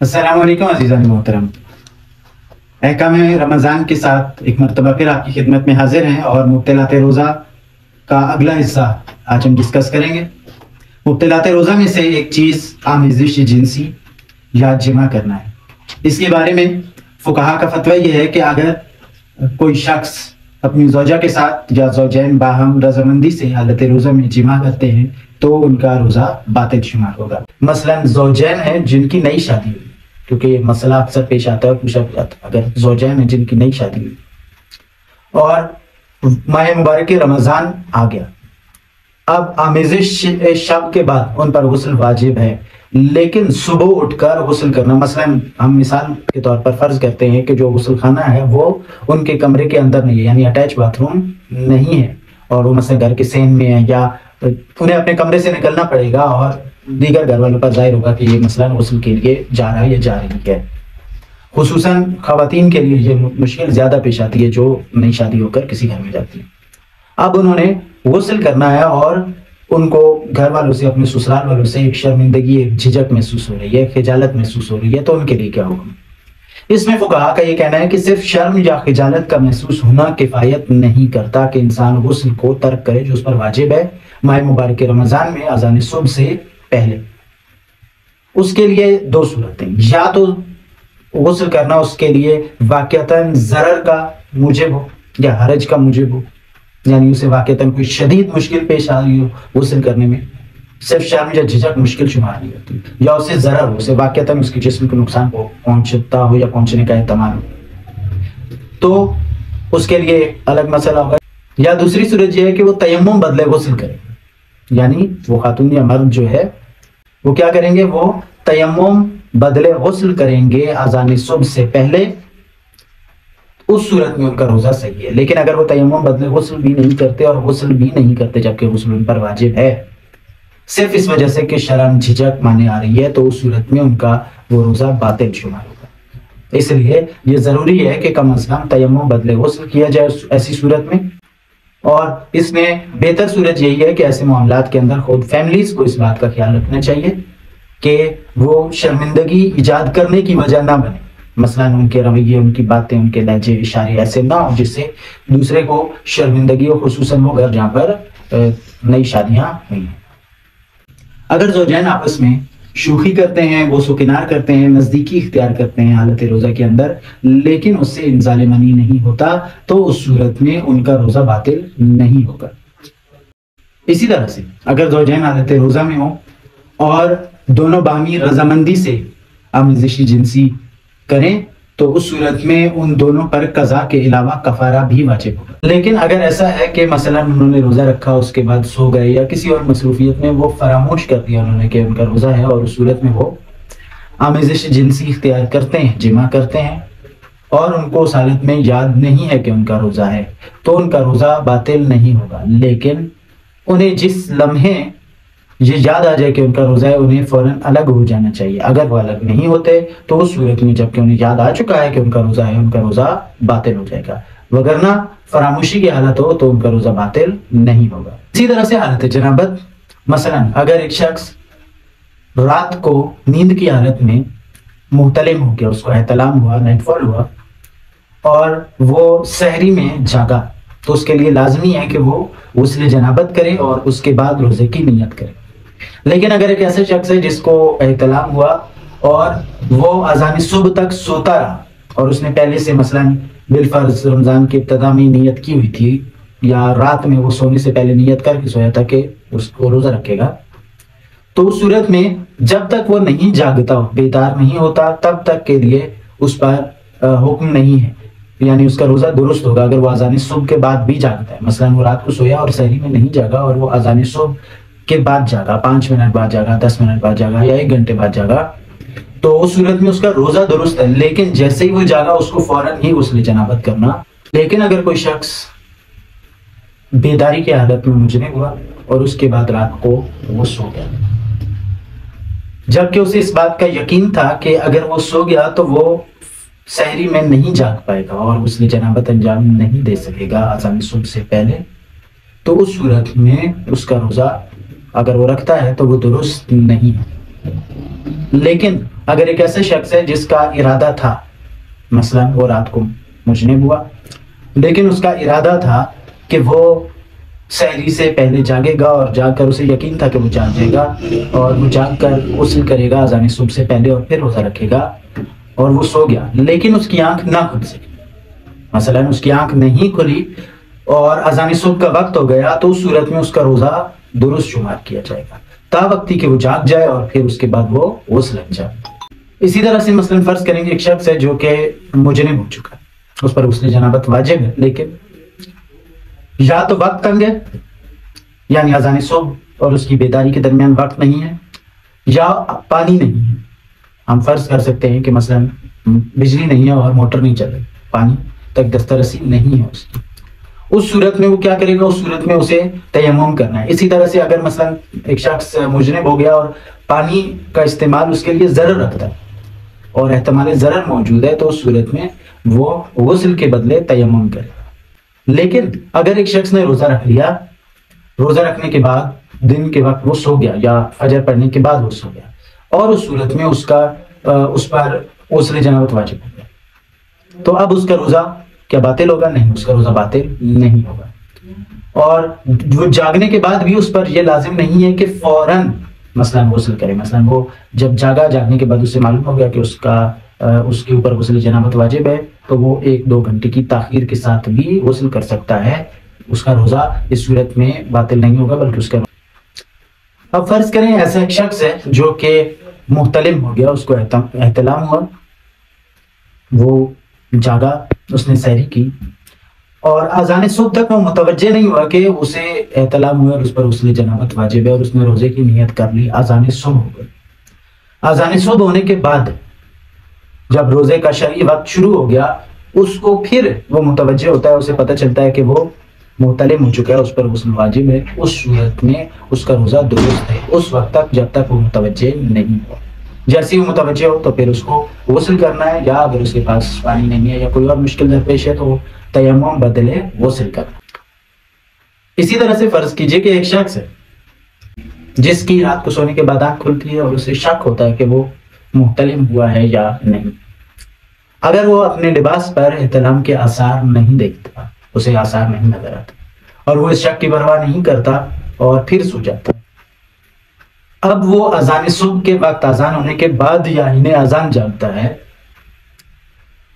السلام علیکم عزیزان محترم، احکام رمضان کے ساتھ ایک مرتبہ پھر آپ کی خدمت میں حاضر ہیں اور مبتلات روزہ کا اگلا حصہ آج ہم ڈسکس کریں گے۔ مبتلات روزہ میں سے ایک چیز آمیزش جنسی یا جمع کرنا ہے۔ اس کے بارے میں فقہا کا فتویٰ یہ ہے کہ اگر کوئی شخص اپنی زوجہ کے ساتھ یا زوجین باہم رضامندی سے حالت روزہ میں جمع کرتے ہیں تو ان کا روزہ باطل شمار ہوگا۔ مثلا زوجین ہیں جن کی نئی شادی ہوئی، کیونکہ یہ مسئلہ اکثر پیش آتا ہے اور پوچھا جاتا ہے، اگر زوجین ہیں جن کی نئی شادی ہوئی اور ماہ مبارک رمضان آ گیا، اب آمیزش شب کے بعد ان پر غسل واجب ہے، لیکن صبح اٹھ کر غسل کرنا، مثلا ہم مثال کے طور پر فرض کرتے ہیں کہ جو غسل خانہ ہے وہ ان کے کمرے کے اندر نہیں ہے، یعنی اٹیچ باتھ روم نہیں ہے، اور وہ مثلا گھر کے سین میں ہے، یا انہیں اپنے کمرے سے نکلنا پڑے گا اور دیگر گھر والوں پر ظاہر ہوگا کہ یہ مثلا غسل کے لیے جا رہا ہے یا جا رہی ہے۔ خصوصاً خواتین کے لیے یہ مشکل زیادہ پیش آتی ہے جو نئی شادی ہو کر کسی گھر میں جاتی ہے۔ اب انہوں نے غسل کرنا ہے اور ان کو گھر والوں سے، اپنے سسرال والوں سے ایک شرمندگی، ایک جھجک محسوس ہو رہی ہے، خجالت محسوس ہو رہی ہے، تو ان کے لیے کیا ہوگا؟ اس میں فقہا کا یہ کہنا ہے کہ صرف شرم یا خجالت کا محسوس ہونا کفایت نہیں کرتا کہ انسان غسل کو ترک کرے جو اس پر واجب ہے ماہ مبارک رمضان میں اذان صبح سے پہلے۔ اس کے لیے دو صورتیں، یا تو غسل کرنا اس کے لیے واقعتاً ضرر کا موجب ہو یا حرج کا موجب ہو، یعنی اسے واقعتاً کوئی شدید مشکل پیش آ رہی ہو غسل کرنے میں، صرف شرم یا جھجک مشکل شمار نہیں ہوتی، یا اسے ضرر ہو، اسے واقعتاً اس کے جسم کو نقصان پہنچتا ہو یا پہنچنے کا احتمال ہو، تو اس کے لیے الگ مسئلہ ہوگا۔ یا دوسری صورت یہ ہے کہ وہ تیمم بدلے غسل کرے، یعنی وہ خاتون یا مرد جو ہے وہ کیا کریں گے، وہ تیمم بدلے غسل کریں گے اذان صبح سے پہلے، اس صورت میں ان کا روزہ صحیح ہے۔ لیکن اگر وہ تیمم بدلے غسل بھی نہیں کرتے اور غسل بھی نہیں کرتے جبکہ غسل ان پر واجب ہے، صرف اس وجہ سے کہ شرم جھجک مانے آ رہی ہے، تو اس صورت میں ان کا وہ روزہ باطل شمار ہوگا۔ اس لیے یہ ضروری ہے کہ کم از کم تیمم بدلے غسل کیا جائے ایسی صورت میں، اور اس میں بہتر صورت یہی ہے کہ ایسے معاملات کے اندر خود فیملیز کو اس بات کا خیال رکھنا چاہیے کہ وہ شرمندگی ایجاد کرنے کی وجہ نہ بنے، مثلا ان کے رویے، ان کی باتیں، ان کے لہجے، اشارے ایسے نہ ہو جس سے دوسرے کو شرمندگی ہو، خصوصاً وہ گھر جہاں پر نئی شادیاں ہوئی ہیں۔ اگر زوجین آپس میں شوخی کرتے ہیں، بوس و کنار کرتے ہیں، نزدیکی اختیار کرتے ہیں حالت روزہ کے اندر، لیکن اس سے انزال منی نہیں ہوتا، تو اس صورت میں ان کا روزہ باطل نہیں ہوگا۔ اسی طرح سے اگر زوجین حالت روزہ میں ہوں اور دونوں باہمی رضامندی سے آمیزشی جنسی کریں تو اس صورت میں ان دونوں پر قضا کے علاوہ کفارہ بھی واجب ہوگا۔ لیکن اگر ایسا ہے کہ مثلا انہوں نے روزہ رکھا، اس کے بعد سو گئے، یا کسی اور مصروفیت میں وہ فراموش کر دیا انہوں نے کہ ان کا روزہ ہے، اور اس صورت میں وہ آمیزش جنسی اختیار کرتے ہیں، جمع کرتے ہیں، اور ان کو اس حالت میں یاد نہیں ہے کہ ان کا روزہ ہے، تو ان کا روزہ باطل نہیں ہوگا۔ لیکن انہیں جس لمحے یہ یاد آ جائے کہ ان کا روزہ ہے، انہیں فوراً الگ ہو جانا چاہیے۔ اگر وہ الگ نہیں ہوتے تو اس صورت میں جبکہ انہیں یاد آ چکا ہے کہ ان کا روزہ ہے، ان کا روزہ باطل ہو جائے گا، وگرنہ فراموشی کی حالت ہو تو ان کا روزہ باطل نہیں ہوگا۔ اسی طرح سے حالت جنابت، مثلا اگر ایک شخص رات کو نیند کی حالت میں محتلم ہو گیا، اس کو احتلام ہوا، نائٹ فال ہوا، اور وہ سحری میں جاگا، تو اس کے لیے لازمی ہے کہ وہ غسل جنابت کرے اور اس کے بعد روزے کی نیت کرے۔ لیکن اگر ایک ایسا شخص ہے جس کو احتلام ہوا اور وہ اذان صبح تک سوتا رہا، اور اس نے پہلے سے مثلا بالفرض رمضان کی ابتدا میں نیت کی ہوئی تھی، یا رات میں وہ سونے سے پہلے نیت کر کے سویا تھا کہ اس کو روزہ رکھے گا، تو اس صورت میں جب تک وہ نہیں جاگتا، بیدار نہیں ہوتا، تب تک کے لیے اس پر حکم نہیں ہے، یعنی اس کا روزہ درست ہوگا اگر وہ اذان صبح کے بعد بھی جاگتا ہے۔ مثلا وہ رات کو سویا اور سحری میں نہیں جاگا، اور وہ اذان صبح کے بعد جاگا، 5 منٹ بعد جاگا، 10 منٹ بعد جاگا، یا 1 گھنٹے بعد جاگا، تو اس صورت میں اس کا روزہ درست ہے، لیکن جیسے ہی وہ جاگا اس کو فوراً ہی غسل جنابت کرنا۔ لیکن اگر کوئی شخص بیداری کی حالت میں مجنب ہوا اور اس کے بعد رات کو وہ سو گیا، جبکہ اسے اس بات کا یقین تھا کہ اگر وہ سو گیا تو وہ سحری میں نہیں جاگ پائے گا اور غسل جنابت انجام نہیں دے سکے گا اذان صبح سے پہلے، تو اس صورت میں اس کا روزہ اگر وہ رکھتا ہے تو وہ درست نہیں ہے۔ لیکن اگر ایک ایسا شخص ہے جس کا ارادہ تھا، مثلا وہ رات کو مجنب ہوا، لیکن اس کا ارادہ تھا کہ وہ سحری سے پہلے جاگے گا، اور جاگ کر اسے یقین تھا کہ وہ جاگ جائے گا، اور وہ جاگ کر غسل کرے گا اذان صبح سے پہلے اور پھر روزہ رکھے گا، اور وہ سو گیا لیکن اس کی آنکھ نہ کھل سکی، مثلا اس کی آنکھ نہیں کھلی اور اذان صبح کا وقت ہو گیا، تو اس صورت میں اس کا روزہ درست شمار کیا جائے گا تا وقتی کہ وہ جاگ جائے اور پھر اس کے بعد وہ غسل جائے۔ اسی طرح سے مثلا فرض کریں گے ایک شخص ہے جو کہ مجنب ہو چکا ہے، اس پر غسل جنابت واجب ہے، لیکن یا تو وقت تنگ ہے، یعنی اذان صبح اور اس کی بیداری کے درمیان وقت نہیں ہے، یا پانی نہیں ہے۔ ہم فرض کر سکتے ہیں کہ مثلا بجلی نہیں ہے اور موٹر نہیں چل رہی، پانی تک دسترسی نہیں ہے اس صورت میں وہ کیا کرے گا؟ اس صورت میں اسے تیمم کرنا ہے۔ اسی طرح سے اگر مثلا ایک شخص مجنب ہو گیا اور پانی کا استعمال اس کے لیے ضرر رکھتا ہے اور احتمال ضرر موجود ہے، تو اس صورت میں وہ غسل کے بدلے تیمم کرے گا۔ لیکن اگر ایک شخص نے روزہ رکھ لیا، روزہ رکھنے کے بعد دن کے وقت وہ سو گیا یا فجر پڑھنے کے بعد وہ سو گیا، اور اس صورت میں اس پر غسل جنابت واجب ہو گیا، تو اب اس کا روزہ کیا باطل ہوگا؟ نہیں، اس کا روزہ باطل نہیں ہوگا۔ اور وہ جاگنے کے بعد بھی اس پر یہ لازم نہیں ہے کہ فوراً مثلا غسل کرے۔ مثلا وہ جب جاگنے کے بعد اسے معلوم ہو گیا کہ اس کے اوپر غسل جنابت واجب ہے، تو وہ 1-2 گھنٹے کی تاخیر کے ساتھ بھی غسل کر سکتا ہے، اس کا روزہ اس صورت میں باطل نہیں ہوگا بلکہ اس کا۔ اب فرض کریں ایسا ایک شخص ہے جو کہ محتلم ہو گیا، اس کو احتلام ہوا، وہ جاگا، اس نے سحری کی، اور اذان صبح تک وہ متوجہ نہیں ہوا کہ اسے احتلام ہوا اور اس پر غسل جنابت واجب ہے، اور اس نے روزے کی نیت کر لی، اذان صبح ہو گئی۔ اذان صبح ہونے کے بعد جب روزے کا شرعی وقت شروع ہو گیا، اس کو پھر وہ متوجہ ہوتا ہے، اسے پتہ چلتا ہے کہ وہ محتلم ہو چکا ہے، اس پر غسل واجب ہے، اس صورت میں اس کا روزہ درست ہے اس وقت تک جب تک وہ متوجہ نہیں ہوا۔ جیسے ہی وہ متوجہ ہو تو پھر اس کو غسل کرنا ہے، یا اگر اس کے پاس پانی نہیں ہے یا کوئی اور مشکل درپیش ہے تو تیمم بدلے غسل کرنا۔ اسی طرح سے فرض کیجئے کہ ایک شخص ہے جس کی رات کو سونے کے بعد آنکھ کھلتی ہے اور اسے شک ہوتا ہے کہ وہ محتلم ہوا ہے یا نہیں۔ اگر وہ اپنے لباس پر احتلام کے آثار نہیں دیکھتا، اسے آثار نہیں نظر آتا، اور وہ اس شک کی پرواہ نہیں کرتا اور پھر سو جاتا، اب وہ اذان صبح کے وقت اذان ہونے کے بعد یا انہیں اذان جانتا ہے،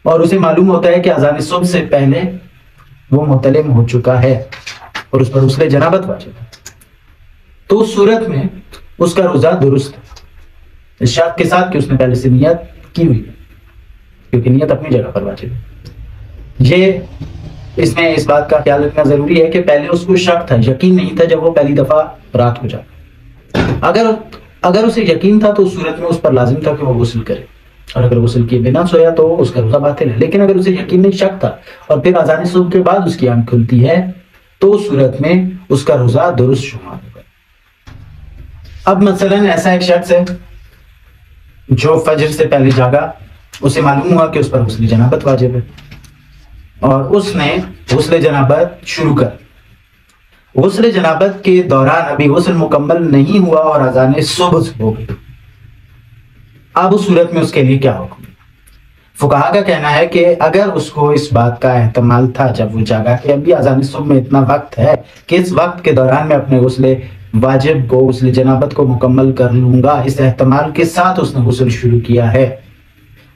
اور اسے معلوم ہوتا ہے کہ اذان صبح سے پہلے وہ محتلم ہو چکا ہے اور اس پر غسل جنابت واجب ہے، تو اس صورت میں اس کا روزہ درست ہے، اس شرط کے ساتھ کہ اس نے پہلے سے نیت کی ہوئی ہے، کیونکہ نیت اپنی جگہ پر واجب ہے۔ اس میں اس بات کا خیال رکھنا ضروری ہے کہ پہلے اس کو شک تھا، یقین نہیں تھا جب وہ پہلی دفعہ رات کو جاگا۔ اگر اسے یقین تھا تو اس صورت میں اس پر لازم تھا کہ وہ غسل کرے، اور اگر غسل کیے بنا سویا تو اس کا روزہ باطل ہے۔ لیکن اگر اسے یقین نہیں، شک تھا، اور پھر اذان صبح کے بعد اس کی آنکھ کھلتی ہے، تو اس صورت میں اس کا روزہ درست شمار ہوگا۔ اب مثلا ایسا ایک شخص ہے جو فجر سے پہلے جاگا، اسے معلوم ہوا کہ اس پر غسل جنابت واجب ہے، اور اس نے غسل جنابت شروع کر۔ غسل جنابت کے دوران ابھی غسل مکمل نہیں ہوا اور اذان صبح ہو گئی، اب اس صورت میں اس کے لیے کیا حکم ہے؟ فقہا کا کہنا ہے کہ اگر اس کو اس بات کا احتمال تھا جب وہ جاگا کہ ابھی اذان صبح میں اتنا وقت ہے کہ اس وقت کے دوران میں اپنے غسل واجب کو، غسل جنابت کو مکمل کر لوں گا، اس احتمال کے ساتھ اس نے غسل شروع کیا ہے،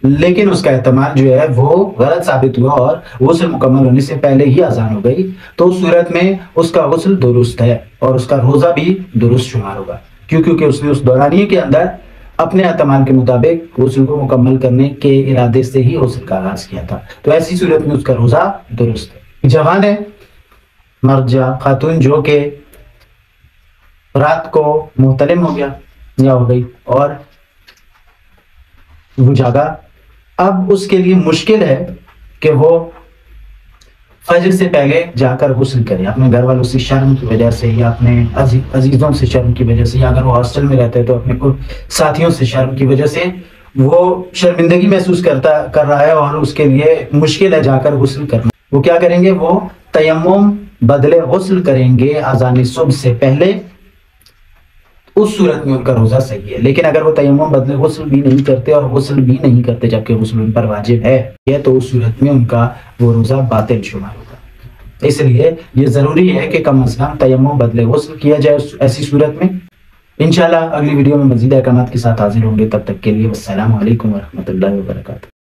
لیکن اس کا احتمال جو ہے وہ غلط ثابت ہوا اور غسل مکمل ہونے سے پہلے ہی اذان ہو گئی، تو اس صورت میں اس کا غسل درست ہے اور اس کا روزہ بھی درست شمار ہوگا، کیونکہ اس نے اس دورانیے کے اندر اپنے احتمال کے مطابق غسل کو مکمل کرنے کے ارادے سے ہی غسل کا آغاز کیا تھا، تو ایسی صورت میں اس کا روزہ درست ہے۔ جوان ہے، مرد یا خاتون جو کہ رات کو محتلم ہو گیا یا ہو گئی اور وہ جاگا، اب اس کے لیے مشکل ہے کہ وہ فجر سے پہلے جا کر غسل کرے، اپنے گھر والوں سے شرم کی وجہ سے یا اپنے عزیزوں سے شرم کی وجہ سے، یا اگر وہ ہاسٹل میں رہتا ہے تو اپنے ساتھیوں سے شرم کی وجہ سے وہ شرمندگی محسوس کر رہا ہے اور اس کے لیے مشکل ہے جا کر غسل کرنا۔ وہ کیا کریں گے؟ وہ تیمم بدلے غسل کریں گے اذان صبح سے پہلے، اس صورت میں ان کا روزہ صحیح ہے. لیکن اگر وہ تیمم بدلے غسل بھی نہیں کرتے اور غسل بھی نہیں کرتے جبکہ غسل ان پر واجب ہے تو اس صورت میں ان کا وہ روزہ باطل شمار ہوگا. اس لیے یہ ضروری ہے کہ کم از کم تیمم بدلے غسل کیا جائے ایسی صورت میں. انشاءاللہ اگلی ویڈیو میں مزید احکامات کے ساتھ حاضر ہوں گے. تب تک کے لیے السلام علیکم ورحمۃ اللہ وبرکاتہ.